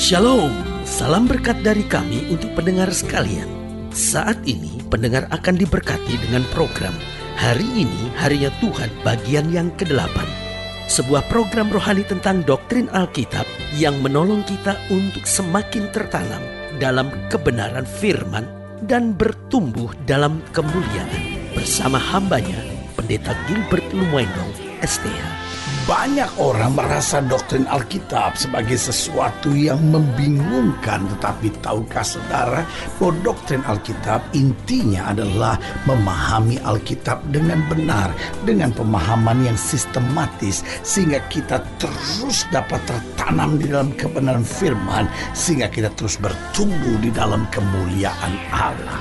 Shalom, salam berkat dari kami untuk pendengar sekalian. Saat ini pendengar akan diberkati dengan program Hari Ini Harinya Tuhan bagian yang ke-8. Sebuah program rohani tentang doktrin Alkitab yang menolong kita untuk semakin tertanam dalam kebenaran firman dan bertumbuh dalam kemuliaan. Bersama hambanya, Pendeta Gilbert Lumwendong, STH. Banyak orang merasa doktrin Alkitab sebagai sesuatu yang membingungkan. Tetapi tahukah saudara bahwa doktrin Alkitab intinya adalah memahami Alkitab dengan benar, dengan pemahaman yang sistematis, sehingga kita terus dapat tertanam di dalam kebenaran firman, sehingga kita terus bertumbuh di dalam kemuliaan Allah.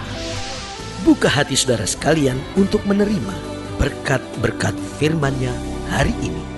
Buka hati saudara sekalian untuk menerima berkat-berkat firman-Nya hari ini.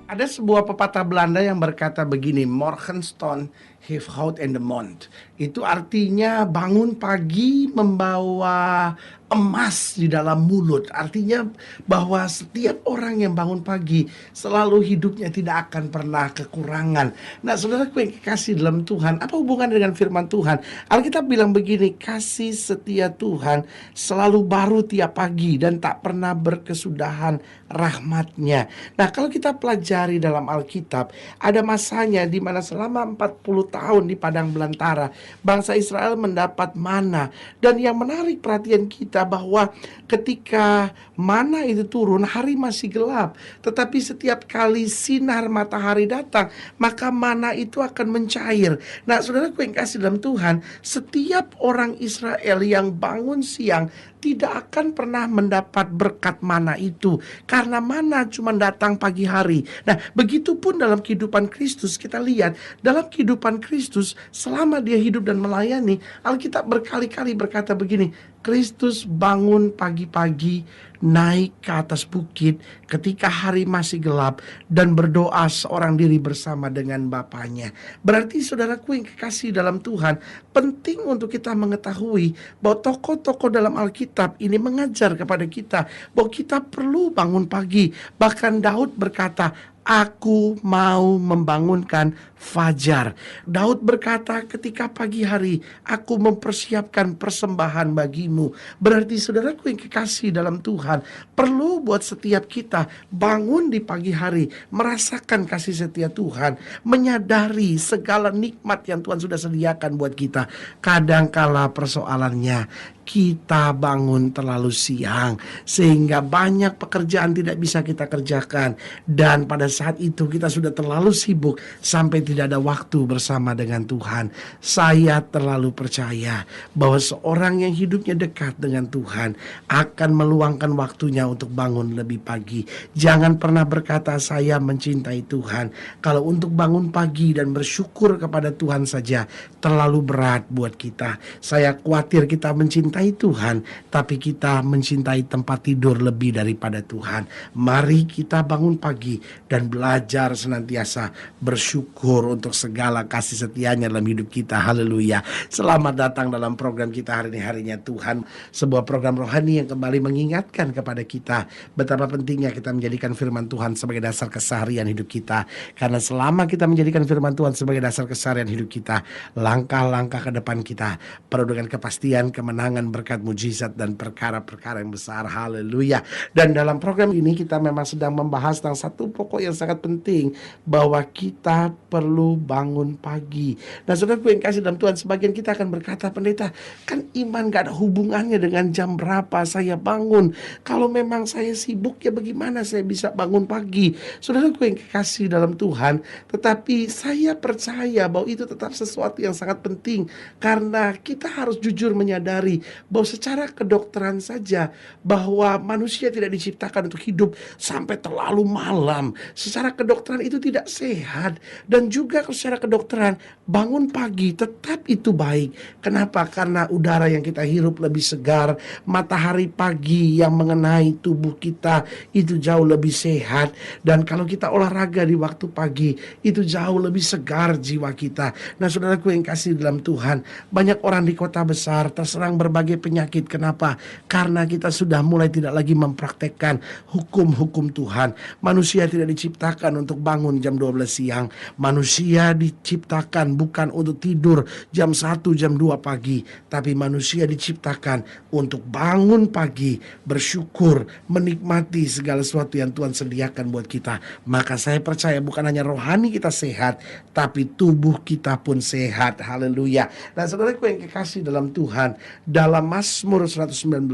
Ada sebuah pepatah Belanda yang berkata begini, Morgenstund heeft hout in de mond. Itu artinya bangun pagi membawa emas di dalam mulut. Artinya bahwa setiap orang yang bangun pagi selalu hidupnya tidak akan pernah kekurangan. Nah, saudaraku yang kekasih dalam Tuhan, apa hubungan dengan firman Tuhan? Alkitab bilang begini, kasih setia Tuhan selalu baru tiap pagi dan tak pernah berkesudahan rahmatnya. Nah, kalau kita pelajari dalam Alkitab, ada masanya di mana selama 40 tahun di padang belantara, bangsa Israel mendapat mana. Dan yang menarik perhatian kita bahwa ketika mana itu turun, hari masih gelap. Tetapi setiap kali sinar matahari datang, maka mana itu akan mencair. Nah, saudaraku yang kasih dalam Tuhan, setiap orang Israel yang bangun siang tidak akan pernah mendapat berkat mana itu, karena mana cuma datang pagi hari. Nah, begitupun dalam kehidupan Kristus. Kita lihat dalam kehidupan Kristus selama dia hidup dan melayani, Alkitab berkali-kali berkata begini, Kristus bangun pagi-pagi, naik ke atas bukit ketika hari masih gelap dan berdoa seorang diri bersama dengan Bapaknya. Berarti saudaraku yang kekasih dalam Tuhan, penting untuk kita mengetahui bahwa tokoh-tokoh dalam Alkitab ini mengajar kepada kita bahwa kita perlu bangun pagi. Bahkan Daud berkata, aku mau membangunkan fajar. Daud berkata, ketika pagi hari aku mempersiapkan persembahan bagimu. Berarti saudaraku yang kekasih dalam Tuhan, perlu buat setiap kita bangun di pagi hari, merasakan kasih setia Tuhan, menyadari segala nikmat yang Tuhan sudah sediakan buat kita. Kadangkala persoalannya, kita bangun terlalu siang sehingga banyak pekerjaan tidak bisa kita kerjakan, dan pada saat itu kita sudah terlalu sibuk sampai tidak ada waktu bersama dengan Tuhan. Saya terlalu percaya bahwa seorang yang hidupnya dekat dengan Tuhan akan meluangkan waktunya untuk bangun lebih pagi. Jangan pernah berkata saya mencintai Tuhan kalau untuk bangun pagi dan bersyukur kepada Tuhan saja terlalu berat buat kita. Saya khawatir kita mencintai Tuhan, tapi kita mencintai tempat tidur lebih daripada Tuhan. Mari kita bangun pagi dan belajar senantiasa bersyukur untuk segala kasih setianya dalam hidup kita. Haleluya. Selamat datang dalam program kita hari ini, Harinya Tuhan. Sebuah program rohani yang kembali mengingatkan kepada kita betapa pentingnya kita menjadikan firman Tuhan sebagai dasar keseharian hidup kita. Karena selama kita menjadikan firman Tuhan sebagai dasar keseharian hidup kita, langkah-langkah ke depan kita penuh dengan kepastian, kemenangan, berkat, mujizat, dan perkara-perkara yang besar. Haleluya. Dan dalam program ini kita memang sedang membahas tentang satu pokok yang sangat penting, bahwa kita perlu bangun pagi. Nah, saudaraku yang kasih dalam Tuhan, sebagian kita akan berkata, pendeta, kan iman gak ada hubungannya dengan jam berapa saya bangun. Kalau memang saya sibuk, ya bagaimana saya bisa bangun pagi? Saudaraku yang kasih dalam Tuhan, tetapi saya percaya bahwa itu tetap sesuatu yang sangat penting, karena kita harus jujur menyadari bahwa secara kedokteran saja bahwa manusia tidak diciptakan untuk hidup sampai terlalu malam. Secara kedokteran itu tidak sehat, dan juga secara kedokteran bangun pagi tetap itu baik. Kenapa? Karena udara yang kita hirup lebih segar, matahari pagi yang mengenai tubuh kita itu jauh lebih sehat, dan kalau kita olahraga di waktu pagi itu jauh lebih segar jiwa kita. Nah, saudaraku yang kasih dalam Tuhan, banyak orang di kota besar terserang berbagai berbagai penyakit. Kenapa? Karena kita sudah mulai tidak lagi mempraktekkan hukum-hukum Tuhan. Manusia tidak diciptakan untuk bangun jam 12 siang. Manusia diciptakan bukan untuk tidur jam 1, jam 2 pagi. Tapi manusia diciptakan untuk bangun pagi, bersyukur, menikmati segala sesuatu yang Tuhan sediakan buat kita. Maka saya percaya bukan hanya rohani kita sehat, tapi tubuh kita pun sehat. Haleluya. Nah, saudaraku yang kekasih dalam Tuhan, dalam Mazmur 119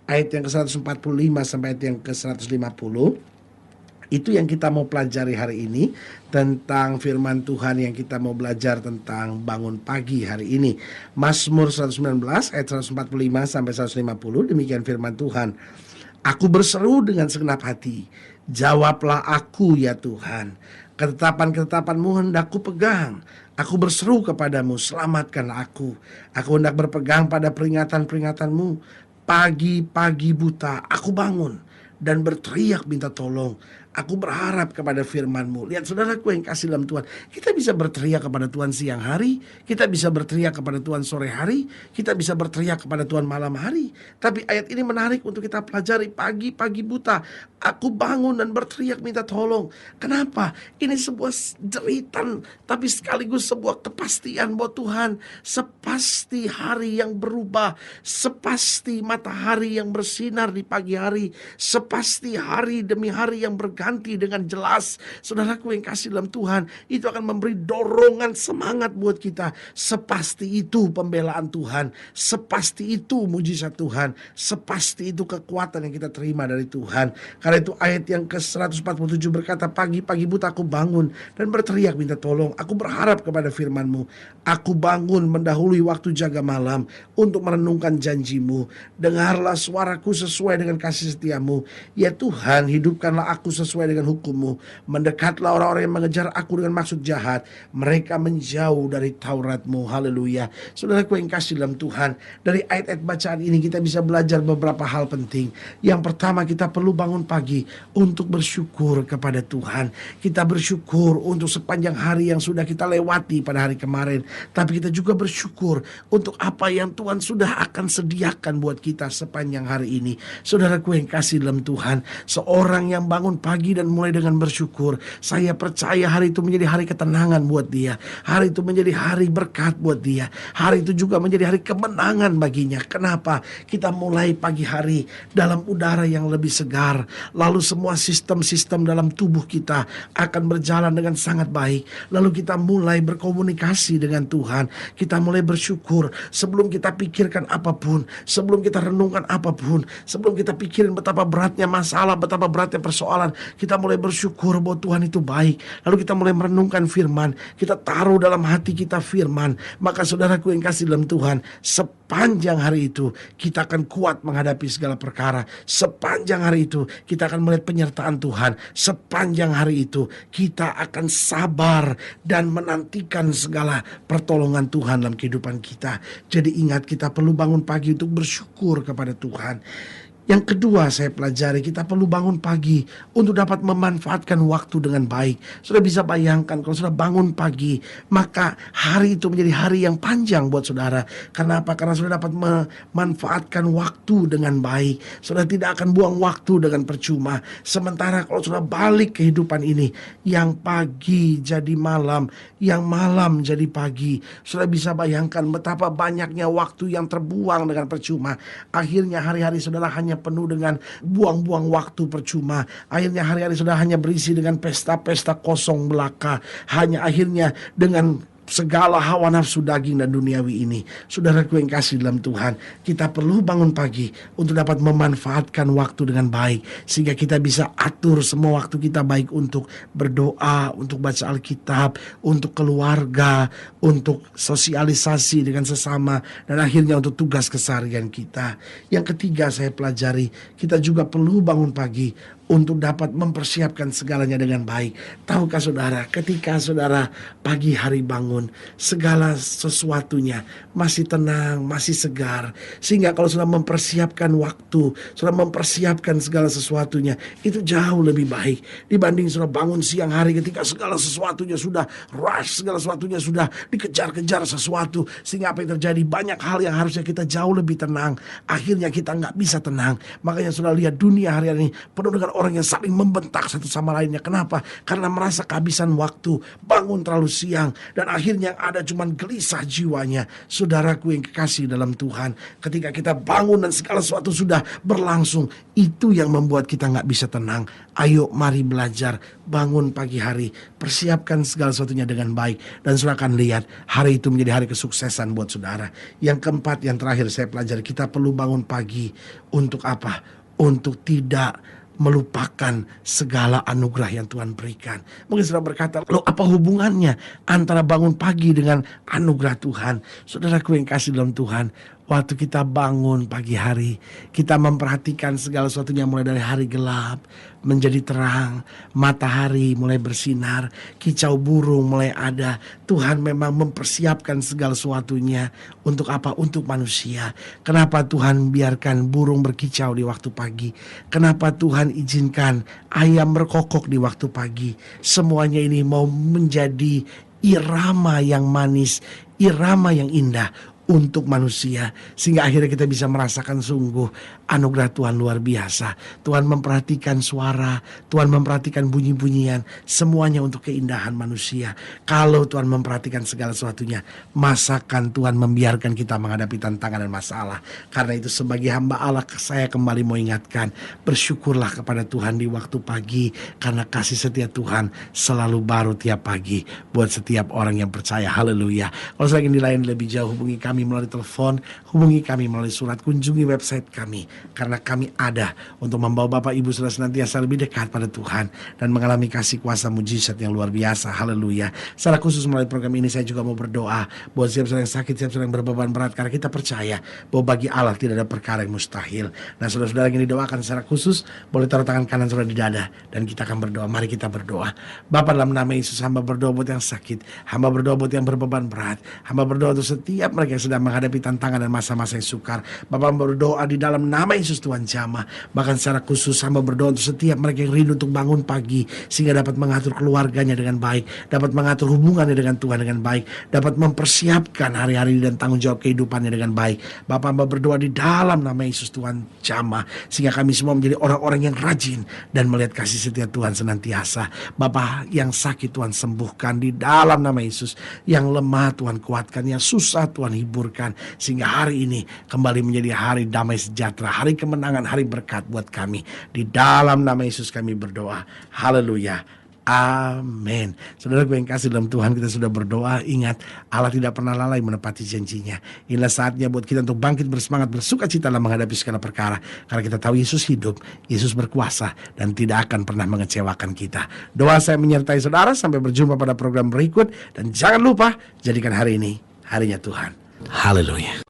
ayat yang ke-145 sampai ayat yang ke-150, itu yang kita mau pelajari hari ini, tentang firman Tuhan yang kita mau belajar tentang bangun pagi hari ini. Mazmur 119 ayat 145 sampai 150, demikian firman Tuhan. Aku berseru dengan segenap hati, jawablah aku ya Tuhan. Ketetapan-ketetapan-Mu hendak ku pegang. Aku berseru kepadamu, selamatkanlah aku. Aku hendak berpegang pada peringatan-peringatan-Mu. Pagi-pagi buta aku bangun dan berteriak minta tolong. Aku berharap kepada firman-Mu. Lihat saudaraku yang kasih dalam Tuhan, kita bisa berteriak kepada Tuhan siang hari, kita bisa berteriak kepada Tuhan sore hari, kita bisa berteriak kepada Tuhan malam hari. Tapi ayat ini menarik untuk kita pelajari. Pagi-pagi buta aku bangun dan berteriak minta tolong. Kenapa? Ini sebuah jeritan, tapi sekaligus sebuah kepastian bahwa Tuhan sepasti hari yang berubah, sepasti matahari yang bersinar di pagi hari, sepasti hari demi hari yang berganti dengan jelas. Saudaraku yang kasih dalam Tuhan, itu akan memberi dorongan semangat buat kita. Sepasti itu pembelaan Tuhan, sepasti itu mujizat Tuhan, sepasti itu kekuatan yang kita terima dari Tuhan. Karena itu ayat yang ke-147 berkata, pagi-pagi buta aku bangun dan berteriak minta tolong. Aku berharap kepada firman-Mu. Aku bangun mendahului waktu jaga malam untuk merenungkan janji-Mu. Dengarlah suaraku sesuai dengan kasih setia-Mu. Ya Tuhan, hidupkanlah aku sesuai dengan hukum-Mu. Mendekatlah orang-orang yang mengejar aku dengan maksud jahat. Mereka menjauh dari Taurat-Mu. Haleluya. Saudaraku yang kasih dalam Tuhan, dari ayat-ayat bacaan ini kita bisa belajar beberapa hal penting. Yang pertama, kita perlu bangun pagi untuk bersyukur kepada Tuhan. Kita bersyukur untuk sepanjang hari yang sudah kita lewati pada hari kemarin. Tapi kita juga bersyukur untuk apa yang Tuhan sudah akan sediakan buat kita sepanjang hari ini. Saudaraku yang kasih dalam Tuhan, seorang yang bangun pagi dan mulai dengan bersyukur, saya percaya hari itu menjadi hari ketenangan buat dia. Hari itu menjadi hari berkat buat dia. Hari itu juga menjadi hari kemenangan baginya. Kenapa? Kita mulai pagi hari dalam udara yang lebih segar. Lalu semua sistem-sistem dalam tubuh kita akan berjalan dengan sangat baik. Lalu kita mulai berkomunikasi dengan Tuhan. Kita mulai bersyukur sebelum kita pikirkan apapun, sebelum kita renungkan apapun, sebelum kita pikirin betapa beratnya masalah, betapa beratnya persoalan. Kita mulai bersyukur bahwa Tuhan itu baik. Lalu kita mulai merenungkan firman. Kita taruh dalam hati kita firman. Maka saudaraku yang kasih dalam Tuhan, sepanjang hari itu kita akan kuat menghadapi segala perkara. Sepanjang hari itu kita akan melihat penyertaan Tuhan. Sepanjang hari itu kita akan sabar dan menantikan segala pertolongan Tuhan dalam kehidupan kita. Jadi ingat, kita perlu bangun pagi untuk bersyukur kepada Tuhan. Yang kedua saya pelajari, kita perlu bangun pagi untuk dapat memanfaatkan waktu dengan baik. Sudah bisa bayangkan kalau sudah bangun pagi, maka hari itu menjadi hari yang panjang buat saudara. Kenapa? Karena sudah dapat memanfaatkan waktu dengan baik. Sudah tidak akan buang waktu dengan percuma. Sementara kalau sudah balik kehidupan ini, yang pagi jadi malam, yang malam jadi pagi. Sudah bisa bayangkan betapa banyaknya waktu yang terbuang dengan percuma. Akhirnya hari-hari saudara hanya penuh dengan buang-buang waktu percuma. Akhirnya hari-hari sudah hanya berisi dengan pesta-pesta kosong belaka. Hanya akhirnya dengan segala hawa nafsu daging dan duniawi ini. Saudaraku yang kasih dalam Tuhan, kita perlu bangun pagi untuk dapat memanfaatkan waktu dengan baik, sehingga kita bisa atur semua waktu kita, baik untuk berdoa, untuk baca Alkitab, untuk keluarga, untuk sosialisasi dengan sesama, dan akhirnya untuk tugas keseharian kita. Yang ketiga saya pelajari, kita juga perlu bangun pagi untuk dapat mempersiapkan segalanya dengan baik. Tahukah saudara, ketika saudara pagi hari bangun, segala sesuatunya masih tenang, masih segar. Sehingga kalau sudah mempersiapkan waktu, sudah mempersiapkan segala sesuatunya, itu jauh lebih baik dibanding sudah bangun siang hari ketika segala sesuatunya sudah rush, segala sesuatunya sudah dikejar-kejar sesuatu. Sehingga apa yang terjadi, banyak hal yang harusnya kita jauh lebih tenang, akhirnya kita nggak bisa tenang. Makanya sudah lihat dunia hari ini penuh dengan orang yang saling membentak satu sama lainnya. Kenapa? Karena merasa kehabisan waktu, bangun terlalu siang, dan akhirnya yang ada cuman gelisah jiwanya. Saudaraku yang kekasih dalam Tuhan, ketika kita bangun dan segala sesuatu sudah berlangsung, itu yang membuat kita nggak bisa tenang. Ayo mari belajar bangun pagi hari, persiapkan segala sesuatunya dengan baik, dan saudara akan lihat hari itu menjadi hari kesuksesan buat saudara. Yang keempat, yang terakhir saya pelajari, kita perlu bangun pagi untuk apa? Untuk tidak melupakan segala anugerah yang Tuhan berikan. Mungkin saudara berkata, loh apa hubungannya antara bangun pagi dengan anugerah Tuhan? Saudaraku yang kasih dalam Tuhan, waktu kita bangun pagi hari, kita memperhatikan segala sesuatunya mulai dari hari gelap menjadi terang, matahari mulai bersinar, kicau burung mulai ada. Tuhan memang mempersiapkan segala sesuatunya untuk apa? Untuk manusia. Kenapa Tuhan biarkan burung berkicau di waktu pagi? Kenapa Tuhan izinkan ayam berkokok di waktu pagi? Semuanya ini mau menjadi irama yang manis, irama yang indah untuk manusia, sehingga akhirnya kita bisa merasakan sungguh anugerah Tuhan luar biasa. Tuhan memperhatikan suara, Tuhan memperhatikan bunyi-bunyian, semuanya untuk keindahan manusia. Kalau Tuhan memperhatikan segala sesuatunya, masakan Tuhan membiarkan kita menghadapi tantangan dan masalah? Karena itu sebagai hamba Allah, saya kembali mau ingatkan, bersyukurlah kepada Tuhan di waktu pagi, karena kasih setia Tuhan selalu baru tiap pagi buat setiap orang yang percaya. Haleluya. Kalau saya ingin dilayani lebih jauh, hubungi kami melalui telepon, hubungi kami melalui surat, kunjungi website kami, karena kami ada untuk membawa Bapak Ibu Saudara senantiasa lebih dekat pada Tuhan dan mengalami kasih kuasa mujizat yang luar biasa. Haleluya. Secara khusus melalui program ini saya juga mau berdoa buat setiap saudara yang sakit, setiap saudara yang berbeban berat, karena kita percaya bahwa bagi Allah tidak ada perkara yang mustahil. Nah, saudara-saudara yang didoakan secara khusus, boleh taruh tangan kanan saudara di dada dan kita akan berdoa. Mari kita berdoa. Bapa, dalam nama Yesus, hamba berdoa buat yang sakit, hamba berdoa buat yang berbeban berat, hamba berdoa untuk setiap mereka yang sedang menghadapi tantangan dan masa-masa yang sukar. Bapa, berdoa di dalam nama Yesus Tuhan jamah. Bahkan secara khusus hamba berdoa untuk setiap mereka yang rindu untuk bangun pagi, sehingga dapat mengatur keluarganya dengan baik, dapat mengatur hubungannya dengan Tuhan dengan baik, dapat mempersiapkan hari-hari dan tanggung jawab kehidupannya dengan baik. Bapa, hamba berdoa di dalam nama Yesus Tuhan jamah, sehingga kami semua menjadi orang-orang yang rajin dan melihat kasih setia Tuhan senantiasa. Bapa, yang sakit Tuhan sembuhkan di dalam nama Yesus, yang lemah Tuhan kuatkan, yang susah Tuhan hiburkan, sehingga hari ini kembali menjadi hari damai sejahtera, hari kemenangan, hari berkat buat kami. Di dalam nama Yesus kami berdoa. Haleluya. Amin. Saudara yang kasih dalam Tuhan, kita sudah berdoa. Ingat, Allah tidak pernah lalai menepati janjinya. Inilah saatnya buat kita untuk bangkit bersemangat, bersuka cita dalam menghadapi segala perkara, karena kita tahu Yesus hidup, Yesus berkuasa, dan tidak akan pernah mengecewakan kita. Doa saya menyertai saudara. Sampai berjumpa pada program berikut, dan jangan lupa jadikan hari ini harinya Tuhan. Haleluya.